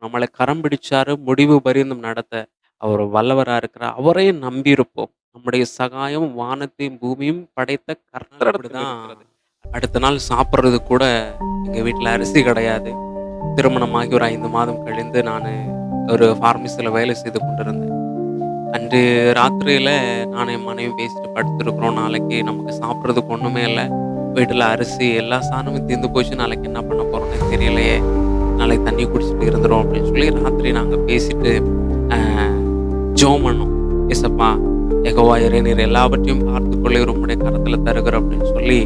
நம்மளை கரம் பிடிச்சாரு, முடிவு பரியந்தம் நடத்த அவர் வல்லவரா இருக்கிறார். அவரையும் நம்பியிருப்போம். நம்முடைய சகாயம் வானத்தையும் பூமியும் படைத்த கர்த்தரிடத்தில் இருக்கிறது. அடுத்த நாள் சாப்பிடுறது கூட எங்க வீட்ல அரிசி கிடையாது. திருமணமாகி ஒரு 5 மாதம் கழிந்து நானு ஒரு பார்மசில வேலை செய்து கொண்டிருந்தேன். அன்று ராத்திரியில நானும் என் மனைவியும் பேசிட்டு படுத்திருக்கிறோம். நாளைக்கு நமக்கு சாப்பிடுறதுக்கு ஒண்ணுமே இல்ல. வீட்டுல அரிசி எல்லா சாதனமும் தீர்ந்து போச்சு. நாளைக்கு என்ன பண்ண போறோம்னே தெரியலையே! நாளைக்கு தண்ணி குடிச்சிட்டு இருந்துரும் அப்படின்னு சொல்லி ராத்திரி நாங்க பேசிட்டு அ ஜெபம் பண்ணோம். "ஏசப்பா, யெகோவா இறை நீர் எல்லாவற்றையும் பார்த்துக்கொள்ளுகிறீர். உம்முடைய கரத்துல தருகிறோம்" அப்படின்னு சொல்லி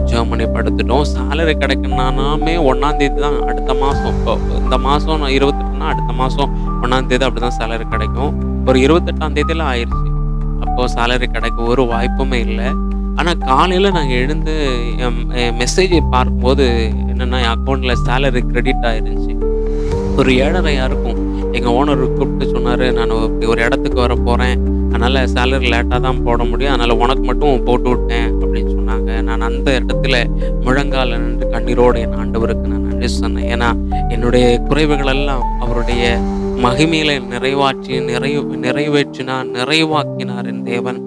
ஜெபம் பண்ணி படுத்துட்டோம். சேலரி கிடைக்கணும்னாமே 1ஆம் தேதி தான் அடுத்த மாசம். இப்போ இந்த மாசம் 28ன்னா அடுத்த மாசம் 1ஆம் தேதி அப்படிதான் சேலரி கிடைக்கும். ஒரு 28ஆம் தேதியில ஆயிருச்சு. அப்போ சேலரி கிடைக்க ஒரு வாய்ப்புமே இல்ல. ஆனா காலையில நாங்க எழுந்து என் மெசேஜை பார்க்கும்போது என்னன்னா, என் அக்கவுண்ட்ல சேலரி கிரெடிட் ஆயிருந்துச்சு. ஒரு 7:30 இருக்கும். எங்க ஓனர் கூப்பிட்டு சொன்னாரு, "நான் இப்படி ஒரு இடத்துக்கு வரப்போறேன். அதனால சேலரி லேட்டா தான் போட முடியும். அதனால உனக்கு மட்டும் போட்டு விட்டேன்" அப்படின்னு சொன்னாங்க. நான் அந்த இடத்துல முழங்கால்ல நின்று கண்ணீரோடு என் ஆண்டவருக்கு நான் நன்றி சொன்னேன். ஏன்னா, என்னுடைய குறைவுகள் எல்லாம் அவருடைய மகிமையில நிறைவேற்றினார், நிறைவாக்கினார் என் தேவன்.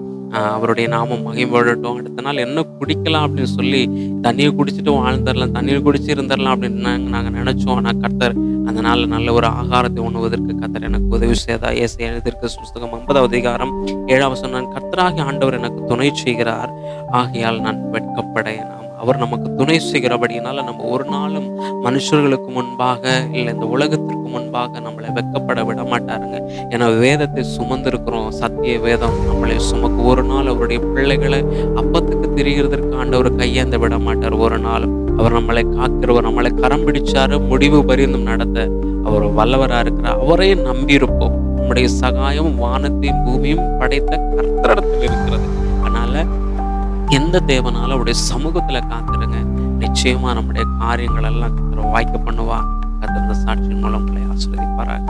அவருடைய நாமம் மகிமைப்படட்டும். அடுத்த நாள் என்ன குடிக்கலாம் அப்படின்னு சொல்லி தண்ணீய குடிச்சுட்டு வாழ்ந்துரலாம், தண்ணீர் குடிச்சு இருந்துரலாம் அப்படின்னு நாங்க நினைச்சோம். ஆனா கர்த்தர் அந்த நாள்ல நல்ல ஒரு ஆகாரத்தை உண்ணுவதற்கு கர்த்தர் எனக்கு உதவி செய்தார். ஏசாயா எழுதியிருக்கிற புஸ்தகம் 50வது அதிகாரம் 7வது வசனம், "கர்த்தராகிய ஆண்டவர் எனக்கு துணை செய்கிறார். ஆகையால் நான் வெட்கப்படேன்." அவர் நமக்கு துணை செய்கிறபடியினால நம்ம ஒரு நாளும் மனுஷர்களுக்கு முன்பாக இல்ல இந்த உலகத்திற்கு முன்பாக நம்மளை வெட்கப்பட விட மாட்டாருங்க. ஏன்னா வேதத்தை சுமந்திருக்கிறோம். சத்திய வேதம் நம்மளை சுமக்கும். ஒரு நாள் அவருடைய பிள்ளைகளை அப்பத்துக்கு திரிகிறதற்கு ஆண்டவர் கையேந்த விட மாட்டார் ஒரு நாளும். அவர் நம்மளை காக்கிறவர். நம்மளை கரம் பிடிச்சாரு, முடிவு பரியந்தம் நடத்த அவர் வல்லவரா இருக்கிறார். அவரையும் நம்பியிருப்போம். நம்முடைய சகாயம் வானத்தையும் பூமியும் படைத்த கர்த்தரிடத்தில் இருக்கிறது. அதனால எந்த தேவனாலும் அவருடைய சமூகத்துல காத்திருங்க. நிச்சயமா நம்முடைய காரியங்கள் எல்லாம் கர்த்தர் வாய்க்க பண்ணுவா. கர்த்தர் இந்த சாட்சியின் மூலம் உங்களை ஆசீர்வதிப்பாராக.